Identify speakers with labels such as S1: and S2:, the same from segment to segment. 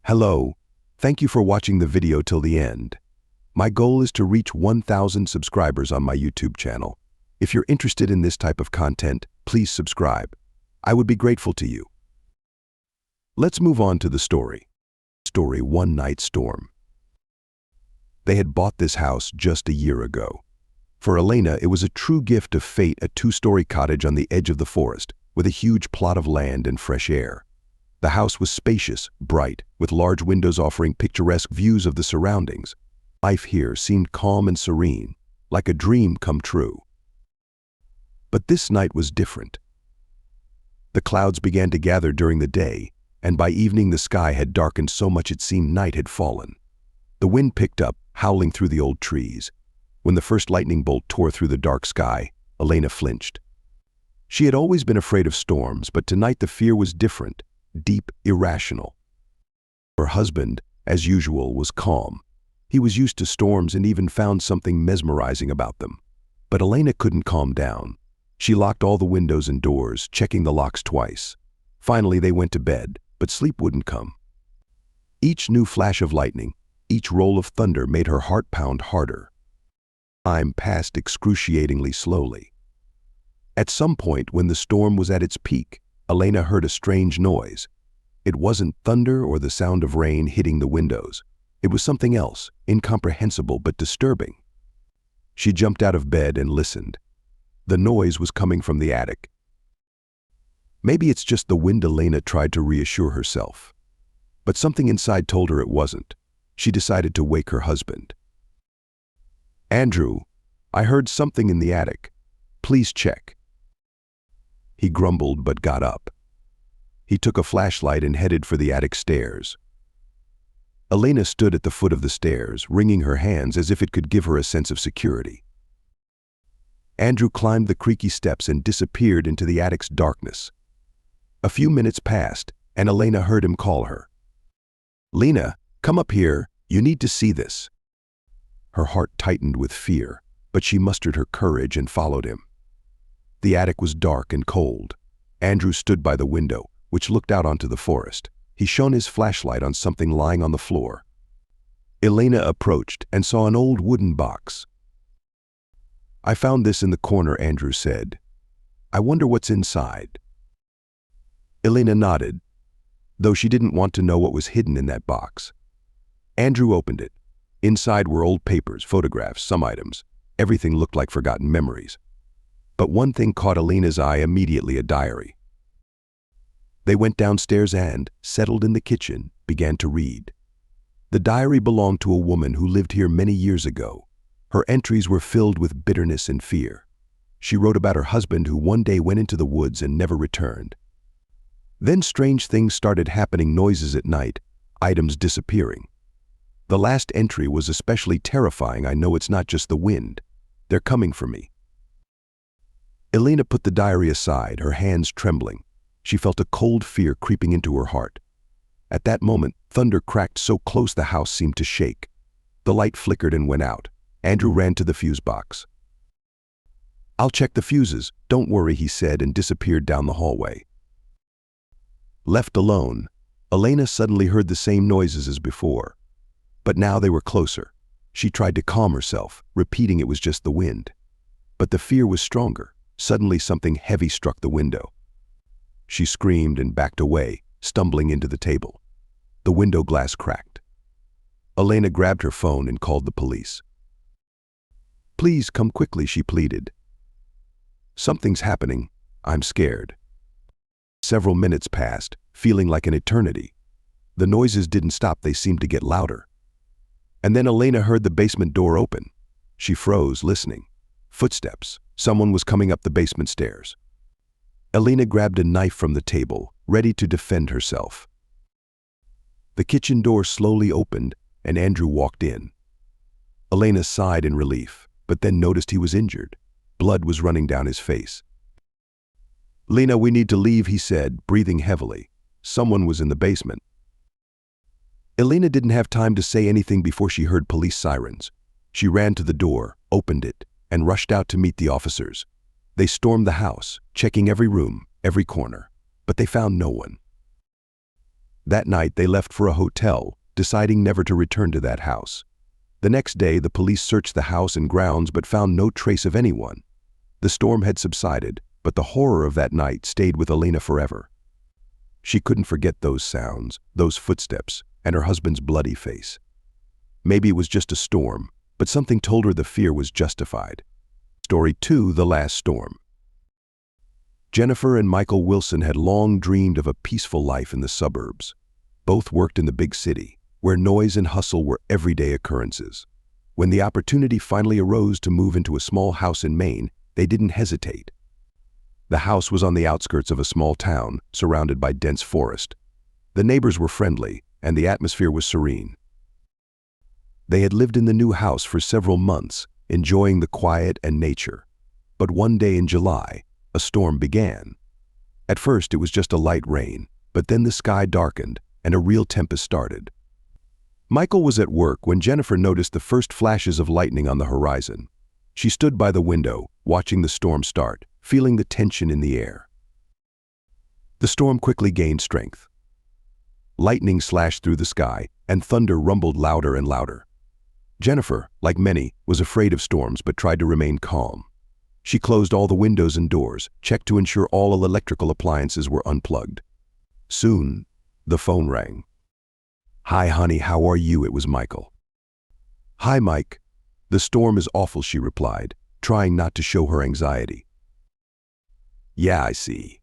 S1: Hello, thank you for watching the video till the end. My goal is to reach 1,000 subscribers on my YouTube channel. If you're interested in this type of content, please subscribe. I would be grateful to you. Let's move on to the story. Story One Night Storm. They had bought this house just a year ago. For Elena, it was a true gift of fate, a two-story cottage on the edge of the forest, with a huge plot of land and fresh air. The house was spacious, bright, with large windows offering picturesque views of the surroundings. Life here seemed calm and serene, like a dream come true. But this night was different. The clouds began to gather during the day, and by evening the sky had darkened so much it seemed night had fallen. The wind picked up, howling through the old trees. When the first lightning bolt tore through the dark sky, Elena flinched. She had always been afraid of storms, but tonight the fear was different. Deep, irrational. Her husband, as usual, was calm. He was used to storms and even found something mesmerizing about them. But Elena couldn't calm down. She locked all the windows and doors, checking the locks twice. Finally, they went to bed, but sleep wouldn't come. Each new flash of lightning, each roll of thunder made her heart pound harder. Time passed excruciatingly slowly. At some point, when the storm was at its peak, Elena heard a strange noise. It wasn't thunder or the sound of rain hitting the windows. It was something else, incomprehensible but disturbing. She jumped out of bed and listened. The noise was coming from the attic. Maybe it's just the wind, Elena tried to reassure herself. But something inside told her it wasn't. She decided to wake her husband. "Andrew, I heard something in the attic. Please check." He grumbled but got up. He took a flashlight and headed for the attic stairs. Elena stood at the foot of the stairs, wringing her hands as if it could give her a sense of security. Andrew climbed the creaky steps and disappeared into the attic's darkness. A few minutes passed, and Elena heard him call her. "Lena, come up here, you need to see this." Her heart tightened with fear, but she mustered her courage and followed him. The attic was dark and cold. Andrew stood by the window, which looked out onto the forest. He shone his flashlight on something lying on the floor. Elena approached and saw an old wooden box. "I found this in the corner," Andrew said. "I wonder what's inside." Elena nodded, though she didn't want to know what was hidden in that box. Andrew opened it. Inside were old papers, photographs, some items. Everything looked like forgotten memories. But one thing caught Elena's eye immediately: a diary. They went downstairs and, settled in the kitchen, began to read. The diary belonged to a woman who lived here many years ago. Her entries were filled with bitterness and fear. She wrote about her husband who one day went into the woods and never returned. Then strange things started happening: noises at night, items disappearing. The last entry was especially terrifying. "I know it's not just the wind. They're coming for me." Elena put the diary aside, her hands trembling. She felt a cold fear creeping into her heart. At that moment, thunder cracked so close the house seemed to shake. The light flickered and went out. Andrew ran to the fuse box. "I'll check the fuses, don't worry," he said, and disappeared down the hallway. Left alone, Elena suddenly heard the same noises as before. But now they were closer. She tried to calm herself, repeating it was just the wind. But the fear was stronger. Suddenly something heavy struck the window. She screamed and backed away, stumbling into the table. The window glass cracked. Elena grabbed her phone and called the police. "Please come quickly," she pleaded. "Something's happening. I'm scared." Several minutes passed, feeling like an eternity. The noises didn't stop, they seemed to get louder. And then Elena heard the basement door open. She froze, listening. Footsteps. Someone was coming up the basement stairs. Elena grabbed a knife from the table, ready to defend herself. The kitchen door slowly opened, and Andrew walked in. Elena sighed in relief, but then noticed he was injured. Blood was running down his face. "Lena, we need to leave," he said, breathing heavily. Someone was in the basement. Elena didn't have time to say anything before she heard police sirens. She ran to the door, opened it, and rushed out to meet the officers. They stormed the house, checking every room, every corner, but they found no one. That night they left for a hotel, deciding never to return to that house. The next day the police searched the house and grounds but found no trace of anyone. The storm had subsided, but the horror of that night stayed with Elena forever. She couldn't forget those sounds, those footsteps, and her husband's bloody face. Maybe it was just a storm, but something told her the fear was justified. Story 2: The Last Storm. Jennifer and Michael Wilson had long dreamed of a peaceful life in the suburbs. Both worked in the big city, where noise and hustle were everyday occurrences. When the opportunity finally arose to move into a small house in Maine, they didn't hesitate. The house was on the outskirts of a small town, surrounded by dense forest. The neighbors were friendly, and the atmosphere was serene. They had lived in the new house for several months, enjoying the quiet and nature. But one day in July, a storm began. At first it was just a light rain, but then the sky darkened and a real tempest started. Michael was at work when Jennifer noticed the first flashes of lightning on the horizon. She stood by the window, watching the storm start, feeling the tension in the air. The storm quickly gained strength. Lightning slashed through the sky, and thunder rumbled louder and louder. Jennifer, like many, was afraid of storms but tried to remain calm. She closed all the windows and doors, checked to ensure all electrical appliances were unplugged. Soon, the phone rang. "Hi, honey, how are you?" It was Michael. "Hi, Mike. The storm is awful," she replied, trying not to show her anxiety. "Yeah, I see.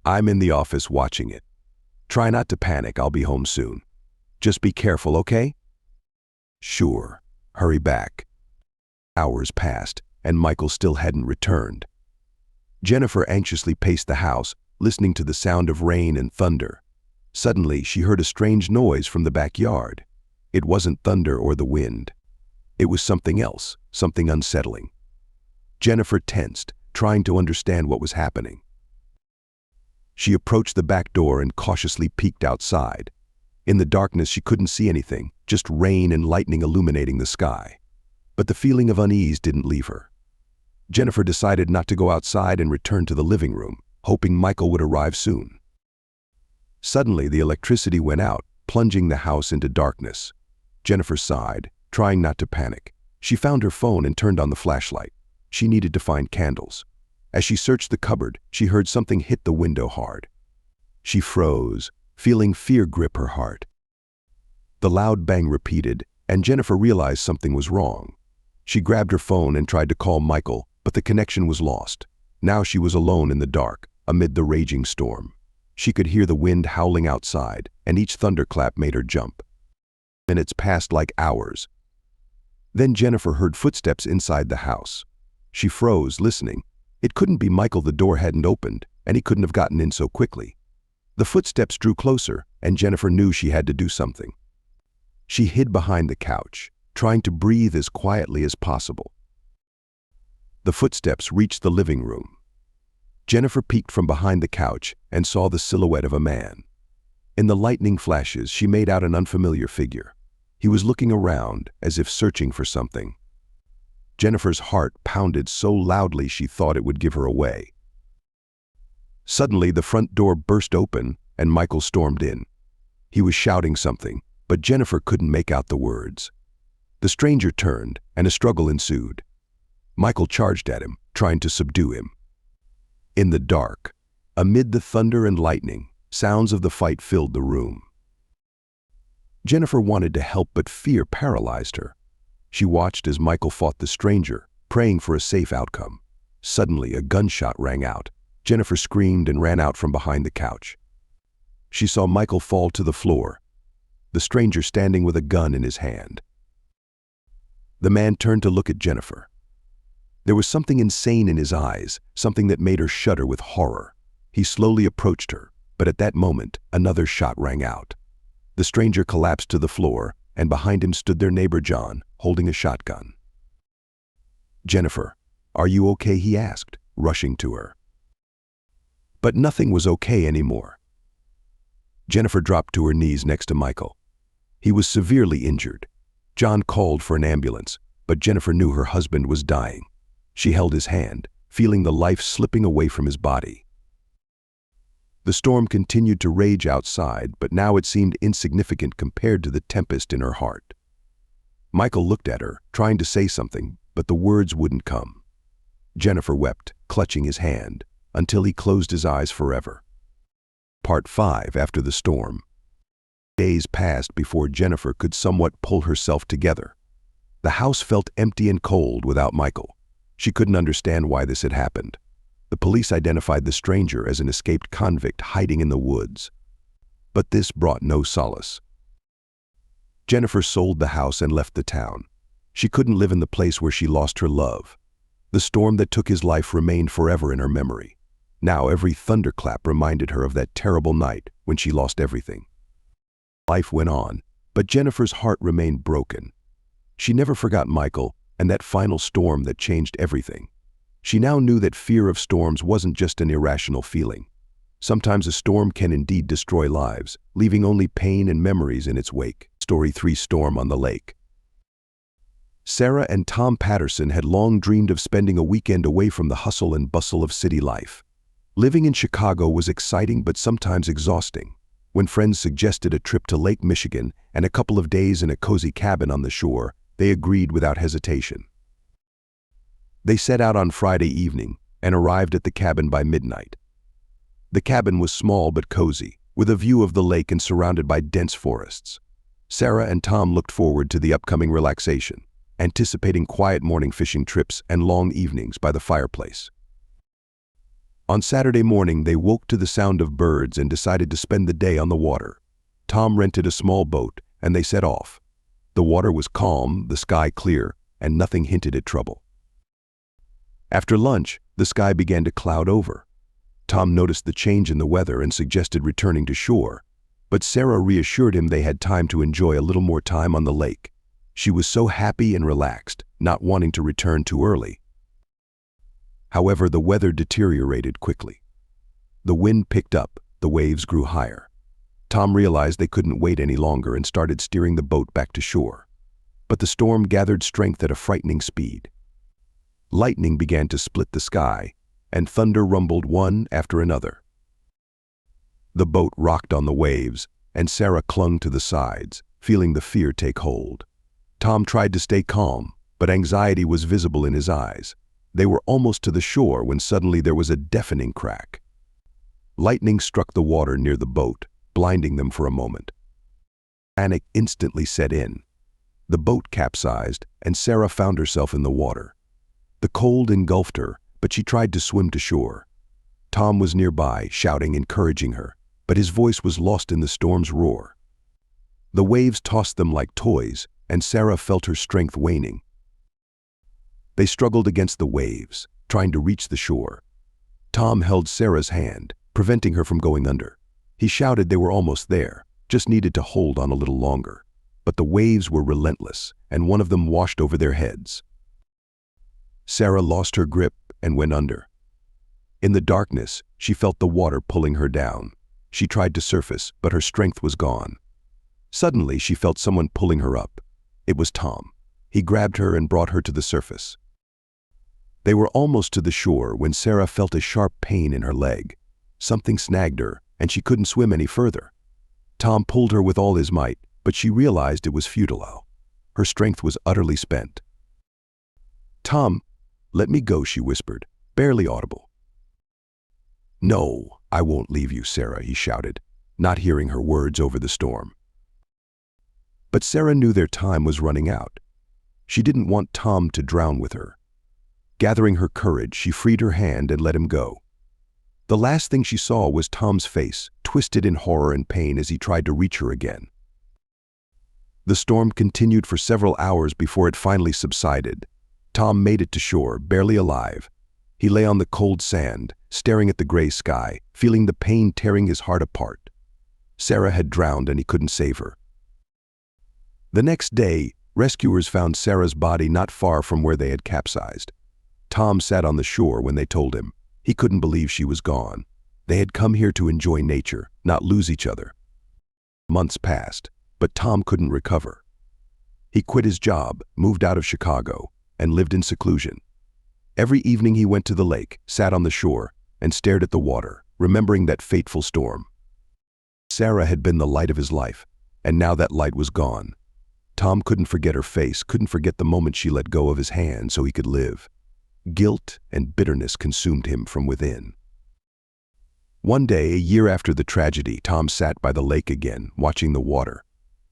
S1: I'm in the office watching it. Try not to panic, I'll be home soon. Just be careful, okay?" "Sure. Hurry back." Hours passed, and Michael still hadn't returned. Jennifer anxiously paced the house, listening to the sound of rain and thunder. Suddenly, she heard a strange noise from the backyard. It wasn't thunder or the wind. It was something else, something unsettling. Jennifer tensed, trying to understand what was happening. She approached the back door and cautiously peeked outside. In the darkness, she couldn't see anything, just rain and lightning illuminating the sky. But the feeling of unease didn't leave her. Jennifer decided not to go outside and returned to the living room, hoping Michael would arrive soon. Suddenly, the electricity went out, plunging the house into darkness. Jennifer sighed, trying not to panic. She found her phone and turned on the flashlight. She needed to find candles. As she searched the cupboard, she heard something hit the window hard. She froze, feeling fear grip her heart. The loud bang repeated, and Jennifer realized something was wrong. She grabbed her phone and tried to call Michael, but the connection was lost. Now she was alone in the dark, amid the raging storm. She could hear the wind howling outside, and each thunderclap made her jump. Minutes passed like hours. Then Jennifer heard footsteps inside the house. She froze, listening. It couldn't be Michael. The door hadn't opened, and he couldn't have gotten in so quickly. The footsteps drew closer, and Jennifer knew she had to do something. She hid behind the couch, trying to breathe as quietly as possible. The footsteps reached the living room. Jennifer peeked from behind the couch and saw the silhouette of a man. In the lightning flashes, she made out an unfamiliar figure. He was looking around, as if searching for something. Jennifer's heart pounded so loudly she thought it would give her away. Suddenly, the front door burst open, and Michael stormed in. He was shouting something, but Jennifer couldn't make out the words. The stranger turned, and a struggle ensued. Michael charged at him, trying to subdue him. In the dark, amid the thunder and lightning, sounds of the fight filled the room. Jennifer wanted to help, but fear paralyzed her. She watched as Michael fought the stranger, praying for a safe outcome. Suddenly, a gunshot rang out. Jennifer screamed and ran out from behind the couch. She saw Michael fall to the floor, the stranger standing with a gun in his hand. The man turned to look at Jennifer. There was something insane in his eyes, something that made her shudder with horror. He slowly approached her, but at that moment, another shot rang out. The stranger collapsed to the floor, and behind him stood their neighbor John, holding a shotgun. "Jennifer, are you okay?" he asked, rushing to her. But nothing was okay anymore. Jennifer dropped to her knees next to Michael. He was severely injured. John called for an ambulance, but Jennifer knew her husband was dying. She held his hand, feeling the life slipping away from his body. The storm continued to rage outside, but now it seemed insignificant compared to the tempest in her heart. Michael looked at her, trying to say something, but the words wouldn't come. Jennifer wept, clutching his hand, until he closed his eyes forever. Part 5. After the storm. Days passed before Jennifer could somewhat pull herself together. The house felt empty and cold without Michael. She couldn't understand why this had happened. The police identified the stranger as an escaped convict hiding in the woods. But this brought no solace. Jennifer sold the house and left the town. She couldn't live in the place where she lost her love. The storm that took his life remained forever in her memory. Now every thunderclap reminded her of that terrible night when she lost everything. Life went on, but Jennifer's heart remained broken. She never forgot Michael and that final storm that changed everything. She now knew that fear of storms wasn't just an irrational feeling. Sometimes a storm can indeed destroy lives, leaving only pain and memories in its wake. Story 3: Storm on the Lake. Sarah and Tom Patterson had long dreamed of spending a weekend away from the hustle and bustle of city life. Living in Chicago was exciting but sometimes exhausting. When friends suggested a trip to Lake Michigan and a couple of days in a cozy cabin on the shore, they agreed without hesitation. They set out on Friday evening and arrived at the cabin by midnight. The cabin was small but cozy, with a view of the lake and surrounded by dense forests. Sarah and Tom looked forward to the upcoming relaxation, anticipating quiet morning fishing trips and long evenings by the fireplace. On Saturday morning, they woke to the sound of birds and decided to spend the day on the water. Tom rented a small boat, and they set off. The water was calm, the sky clear, and nothing hinted at trouble. After lunch, the sky began to cloud over. Tom noticed the change in the weather and suggested returning to shore, but Sarah reassured him they had time to enjoy a little more time on the lake. She was so happy and relaxed, not wanting to return too early. However, the weather deteriorated quickly. The wind picked up, the waves grew higher. Tom realized they couldn't wait any longer and started steering the boat back to shore. But the storm gathered strength at a frightening speed. Lightning began to split the sky, and thunder rumbled one after another. The boat rocked on the waves, and Sarah clung to the sides, feeling the fear take hold. Tom tried to stay calm, but anxiety was visible in his eyes. They were almost to the shore when suddenly there was a deafening crack. Lightning struck the water near the boat, blinding them for a moment. Panic instantly set in. The boat capsized, and Sarah found herself in the water. The cold engulfed her, but she tried to swim to shore. Tom was nearby, shouting, encouraging her, but his voice was lost in the storm's roar. The waves tossed them like toys, and Sarah felt her strength waning. They struggled against the waves, trying to reach the shore. Tom held Sarah's hand, preventing her from going under. He shouted they were almost there, just needed to hold on a little longer. But the waves were relentless, and one of them washed over their heads. Sarah lost her grip and went under. In the darkness, she felt the water pulling her down. She tried to surface, but her strength was gone. Suddenly, she felt someone pulling her up. It was Tom. He grabbed her and brought her to the surface. They were almost to the shore when Sarah felt a sharp pain in her leg. Something snagged her, and she couldn't swim any further. Tom pulled her with all his might, but she realized it was futile. Her strength was utterly spent. "Tom, let me go," she whispered, barely audible. "No, I won't leave you, Sarah," he shouted, not hearing her words over the storm. But Sarah knew their time was running out. She didn't want Tom to drown with her. Gathering her courage, she freed her hand and let him go. The last thing she saw was Tom's face, twisted in horror and pain as he tried to reach her again. The storm continued for several hours before it finally subsided. Tom made it to shore, barely alive. He lay on the cold sand, staring at the gray sky, feeling the pain tearing his heart apart. Sarah had drowned and he couldn't save her. The next day, rescuers found Sarah's body not far from where they had capsized. Tom sat on the shore when they told him. He couldn't believe she was gone. They had come here to enjoy nature, not lose each other. Months passed, but Tom couldn't recover. He quit his job, moved out of Chicago, and lived in seclusion. Every evening he went to the lake, sat on the shore, and stared at the water, remembering that fateful storm. Sarah had been the light of his life, and now that light was gone. Tom couldn't forget her face, couldn't forget the moment she let go of his hand so he could live. Guilt and bitterness consumed him from within. One day, a year after the tragedy, Tom sat by the lake again, watching the water.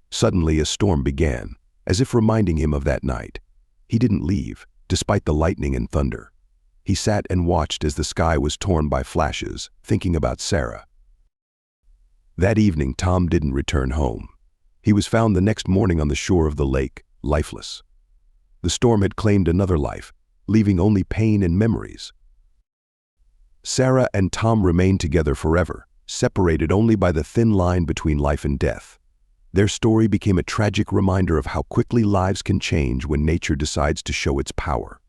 S1: Suddenly, a storm began, as if reminding him of that night. He didn't leave, despite the lightning and thunder. He sat and watched as the sky was torn by flashes, thinking about Sarah. That evening, Tom didn't return home. He was found the next morning on the shore of the lake, lifeless. The storm had claimed another life, leaving only pain and memories. Sarah and Tom remained together forever, separated only by the thin line between life and death. Their story became a tragic reminder of how quickly lives can change when nature decides to show its power.